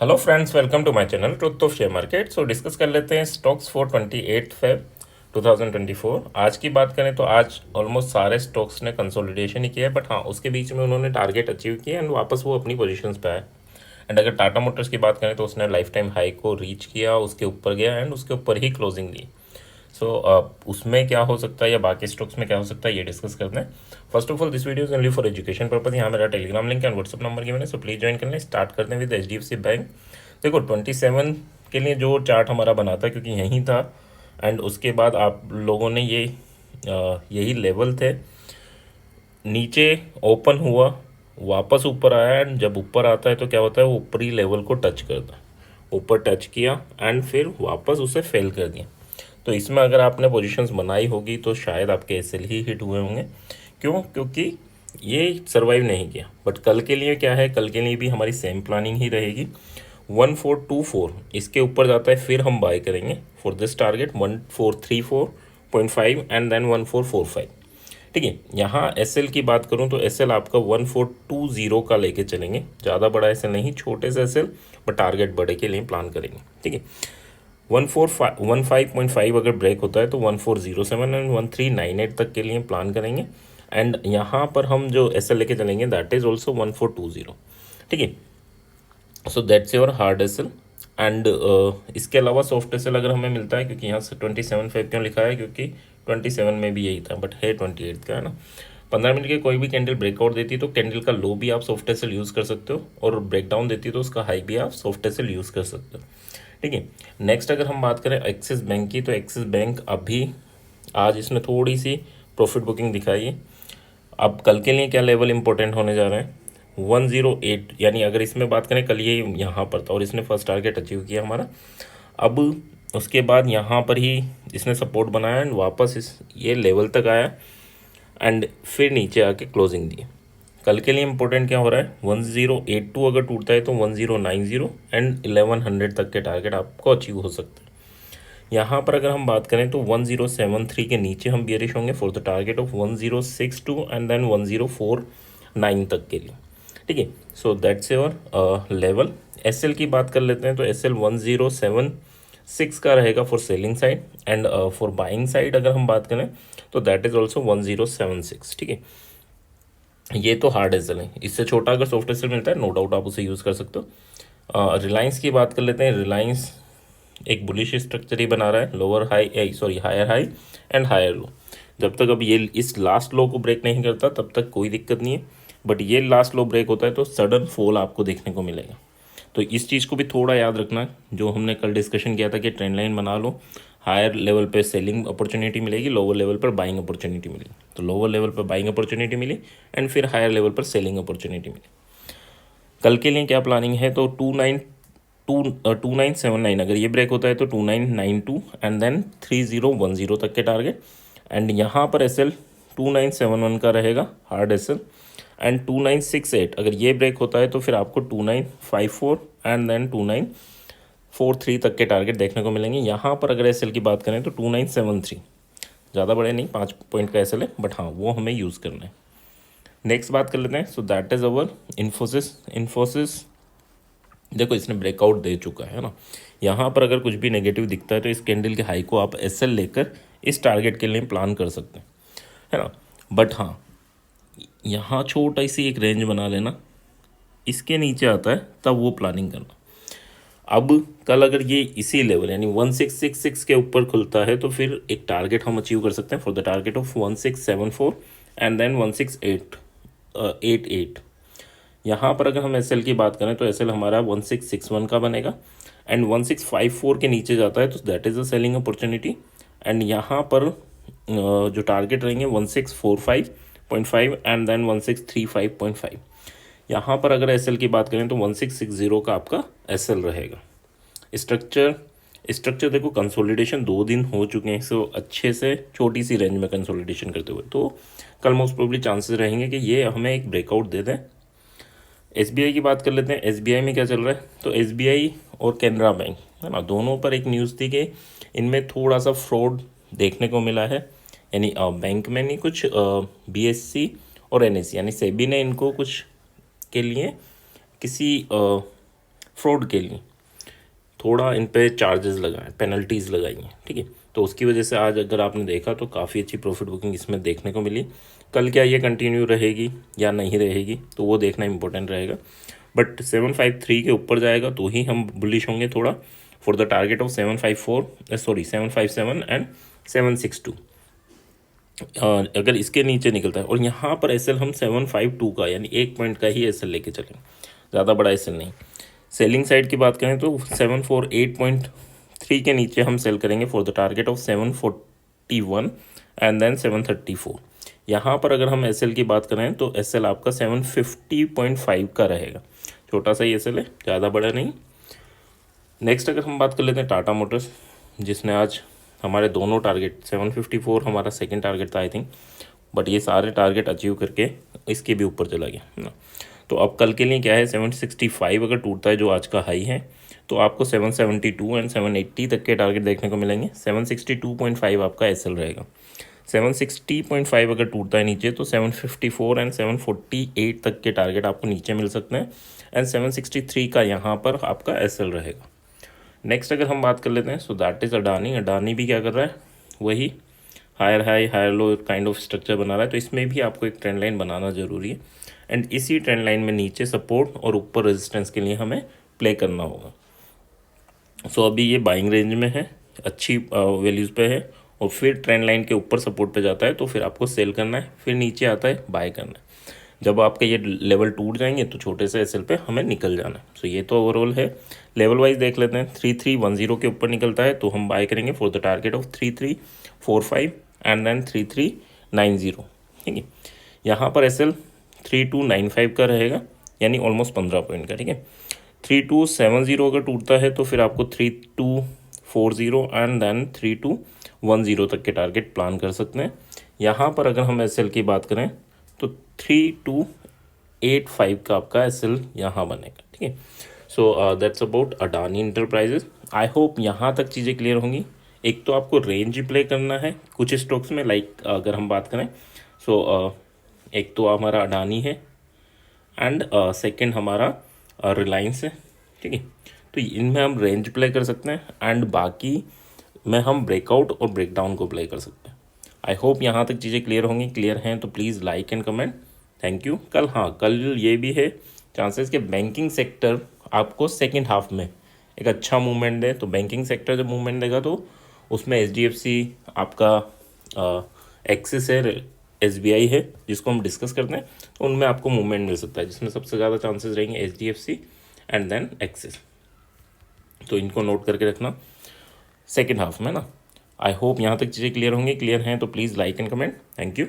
Hello friends, welcome to my channel truth of share market. So discuss कर लेते हैं stocks for 28 Feb 2024। आज की बात करें तो आज ऑलमोस्ट सारे स्टॉक्स ने कंसोलिडेशन ही किया है, बट हाँ उसके बीच में उन्होंने टारगेट अचीव किया एंड वापस वो अपनी पोजीशंस पे आए। एंड अगर टाटा मोटर्स की बात करें तो उसने लाइफ टाइम हाई को रीच किया, उसके ऊपर गया एंड उसके ऊपर ही क्लोजिंग दी। सो उसमें क्या हो सकता है या बाकी स्टॉक्स में क्या हो सकता है ये डिस्कस करते हैं। First of all this video is only for education purpose. यहाँ मेरा Telegram link and WhatsApp number given है, सो प्लीज ज्वाइन कर लें। स्टार्ट करते हैं विद HDFC बैंक। देखो 27 के लिए जो चार्ट हमारा बना था, क्योंकि यहीं था एंड उसके बाद आप लोगों ने यही लेवल थे, नीचे ओपन हुआ, वापस ऊपर आया एंड जब ऊपर आता है तो क्या होता है, वो ऊपरी लेवल को टच करता है, ऊपर टच किया एंड फिर वापस उसे फेल कर दिया। तो इसमें अगर आपने पोजीशंस बनाई होगी तो शायद आपके SL ही हिट हुए होंगे। क्यों? क्योंकि ये सरवाइव नहीं किया। बट कल के लिए क्या है, कल के लिए भी हमारी सेम प्लानिंग ही रहेगी। 1424 इसके ऊपर जाता है, फिर हम बाय करेंगे for this target 1434.5 and then 1445। ठीक है, यहाँ SL की बात करूँ तो SL आपका 1420 का लेके चलेंगे। ज़्यादा बड़ा SL नहीं, छोटे से SL, बट टारगेट बड़े के लिए प्लान करेंगे। ठीक है, 15.5 अगर ब्रेक होता है तो 1407 एंड 1398 तक के लिए प्लान करेंगे। एंड यहाँ पर हम जो SL लेके चलेंगे दैट इज़ ऑल्सो 1420। ठीक है, so that's your hard acyl. And इसके अलावा सॉफ्ट एसल अगर हमें मिलता है, क्योंकि यहाँ से 27 फेब क्यों लिखा है, क्योंकि 27 में भी यही था बट है 28 का, है ना। 15 मिनट की कोई भी कैंडल ब्रेकआउट देती तो कैंडल का लो भी आप सॉफ्ट एसल यूज़ कर सकते हो, और ब्रेकडाउन देती तो उसका हाई भी आप सॉफ्ट एसल यूज़ कर सकते हो। ठीक है, नेक्स्ट अगर हम बात करें एक्सिस बैंक की, तो एक्सिस बैंक अभी आज इसने थोड़ी सी प्रॉफिट बुकिंग दिखाई है। अब कल के लिए क्या लेवल इंपॉर्टेंट होने जा रहे हैं, 108, यानी अगर इसमें बात करें कल ये यहाँ पर था और इसने फर्स्ट टारगेट अचीव किया हमारा। अब उसके बाद यहाँ पर ही इसने सपोर्ट बनाया एंड वापस ये लेवल तक आया एंड फिर नीचे आके क्लोजिंग दी। कल के लिए इंपॉर्टेंट क्या हो रहा है, 1082 अगर टूटता है तो 1090 एंड 1100 तक के टारगेट आपको अचीव हो सकते हैं। यहाँ पर अगर हम बात करें तो 1073 के नीचे हम बियरिश होंगे for the target of 1062 and then 1049 तक के लिए। ठीक है, so that's your level. SL की बात कर लेते हैं तो SL 1076 का रहेगा for selling side and for buying side अगर हम बात करें तो दैट इज़ ऑल्सो 1076। ठीक है, ये तो हार्ड एसल है। इससे छोटा अगर सॉफ्ट एसल मिलता है नो डाउट आप उसे यूज़ कर सकते हो। रिलायंस की बात कर लेते हैं। रिलायंस एक बुलिश स्ट्रक्चर ही बना रहा है, lower high sorry higher high and higher low. जब तक अब ये इस लास्ट लो को ब्रेक नहीं करता तब तक कोई दिक्कत नहीं है, बट ये लास्ट लो ब्रेक होता है तो सडन फॉल आपको देखने को मिलेगा। तो इस चीज़ को भी थोड़ा याद रखना, जो हमने कल डिस्कशन किया था कि ट्रेंड लाइन बना लो, हायर लेवल पे सेलिंग अपॉर्चुनिटी मिलेगी, लोअर लेवल पर बाइंग अपॉर्चुनिटी मिलेगी। तो लोअर लेवल पर बाइंग अपॉर्चुनिटी मिली एंड फिर हायर लेवल पर सेलिंग अपॉर्चुनिटी मिली। कल के लिए क्या प्लानिंग है, तो 2979 अगर ये ब्रेक होता है तो 2992 एंड देन 3010 तक के टारगेट। एंड यहाँ पर SL 2971 का रहेगा हार्ड SL एंड 2968 अगर ये ब्रेक होता है तो फिर आपको 2954 एंड देन 2943 तक के टारगेट देखने को मिलेंगे। यहाँ पर अगर SL की बात करें तो 2973, ज़्यादा बड़े नहीं, 5 पॉइंट का SL है, बट हाँ वो हमें यूज़ करना है। नेक्स्ट बात कर लेते हैं, so that is our Infosys. देखो इसने ब्रेकआउट दे चुका है ना, यहाँ पर अगर कुछ भी नेगेटिव दिखता है तो इस कैंडल के हाई को आप SL लेकर इस टारगेट के लिए प्लान कर सकते हैं, है ना। बट हाँ यहाँ छोटा सी एक रेंज बना लेना, इसके नीचे आता है तब वो प्लानिंग करना। अब कल अगर ये इसी लेवल यानी 1666 के ऊपर खुलता है तो फिर एक टारगेट हम अचीव कर सकते हैं for the target of 1674 and then 16888। यहाँ पर अगर हम SL की बात करें तो SL हमारा 1661 का बनेगा एंड 1654 के नीचे जाता है तो that is a selling opportunity. And यहाँ पर जो टारगेट रहेंगे 1645.5 एंड देन 1635.5। यहाँ पर अगर SL की बात करें तो 1660 का आपका SL रहेगा। स्ट्रक्चर देखो, कंसोलिडेशन 2 दिन हो चुके हैं, सो अच्छे से छोटी सी रेंज में कंसोलिडेशन करते हुए, तो कल मोस्ट प्रोबेबली चांसेस रहेंगे कि ये हमें एक ब्रेकआउट दे दें। SBI की बात कर लेते हैं। SBI में क्या चल रहा है, तो SBI और कैनरा बैंक, है ना, दोनों पर एक न्यूज़ थी कि इनमें थोड़ा सा फ्रॉड देखने को मिला है। यानी बैंक में नहीं, कुछ BSE और NSE यानी सेबी ने इनको कुछ के लिए किसी फ्रॉड के लिए थोड़ा इन पे चार्जेस लगाए, पेनल्टीज़ लगाई हैं, ठीक है। तो उसकी वजह से आज अगर आपने देखा तो काफ़ी अच्छी प्रॉफिट बुकिंग इसमें देखने को मिली। कल क्या ये कंटिन्यू रहेगी या नहीं रहेगी तो वो देखना इंपॉर्टेंट रहेगा, बट 753 के ऊपर जाएगा तो ही हम बुलिश होंगे थोड़ा for the target of 757 and 762। अगर इसके नीचे निकलता है और यहाँ पर एसएल हम 752 का यानी 1 पॉइंट का ही एसएल लेके चलेंगे, ज़्यादा बड़ा एसएल नहीं। सेलिंग साइड की बात करें तो 748.3 के नीचे हम सेल करेंगे for the target of 741 and then 734। यहाँ पर अगर हम एसएल की बात करें तो एसएल आपका 750.5 का रहेगा, छोटा सा ही एसएल है, ज़्यादा बड़ा नहीं। नेक्स्ट अगर हम बात कर लेते हैं टाटा मोटर्स, जिसने आज हमारे दोनों टारगेट 754 हमारा सेकंड टारगेट था आई थिंक, बट ये सारे टारगेट अचीव करके इसके भी ऊपर चला गया ना। तो अब कल के लिए क्या है, 765 अगर टूटता है जो आज का हाई है तो आपको 772 एंड 780 तक के टारगेट देखने को मिलेंगे। 762.5 आपका एसएल रहेगा। 760.5 अगर टूटता है नीचे तो 754 एंड 748 तक के टारगेट आपको नीचे मिल सकते हैं एंड 763 का यहाँ पर आपका एसएल रहेगा। नेक्स्ट अगर हम बात कर लेते हैं so that is Adani. Adani भी क्या कर रहा है, वही higher high higher low kind of structure बना रहा है, तो इसमें भी आपको एक ट्रेंड लाइन बनाना ज़रूरी है एंड इसी ट्रेंड लाइन में नीचे सपोर्ट और ऊपर रेजिस्टेंस के लिए हमें प्ले करना होगा। सो अभी ये बाइंग रेंज में है, अच्छी वैल्यूज़ पे है और फिर ट्रेंड लाइन के ऊपर सपोर्ट पे जाता है तो फिर आपको सेल करना है, फिर नीचे आता है बाय करना है। जब आपके ये लेवल टूट जाएंगे तो छोटे से एसएल पे हमें निकल जाना है। सो ये तो ओवरऑल है। लेवल वाइज देख लेते हैं, 3310 के ऊपर निकलता है तो हम बाय करेंगे for the target of 3345 and then 3390, ठीक है। यहाँ पर एसएल 3295 का रहेगा यानी ऑलमोस्ट 15 पॉइंट का, ठीक है। 3270 अगर टूटता है तो फिर आपको 3240 एंड देन 3210 तक के टारगेट प्लान कर सकते हैं। यहाँ पर अगर हम एसएल की बात करें तो 3285 का आपका एसएल यहाँ बनेगा, ठीक है। So that's about Adani enterprises. I hope यहाँ तक चीज़ें क्लियर होंगी। एक तो आपको रेंज प्ले करना है कुछ स्टॉक्स में, लाइक अगर हम बात करें सो एक तो हमारा अडानी है एंड सेकंड हमारा रिलायंस है, ठीक है। तो इनमें हम रेंज प्ले कर सकते हैं एंड बाकी में हम ब्रेकआउट और ब्रेकडाउन को प्ले कर सकते हैं। आई होप यहाँ तक चीज़ें क्लियर होंगी। क्लियर हैं तो please like and comment. Thank you. कल ये भी है चांसेस कि बैंकिंग सेक्टर आपको सेकेंड हाफ में एक अच्छा मूवमेंट दे। तो बैंकिंग सेक्टर जब मूवमेंट देगा तो उसमें HDFC आपका एक्सिस है, SBI है जिसको हम डिस्कस करते हैं, तो उनमें आपको मूवमेंट मिल सकता है जिसमें सबसे ज़्यादा चांसेस रहेंगे HDFC एंड देन एक्सिस। तो इनको नोट करके रखना सेकेंड हाफ में ना। आई होप यहाँ तक चीज़ें क्लियर होंगी। क्लियर हैं तो please like and comment. Thank you.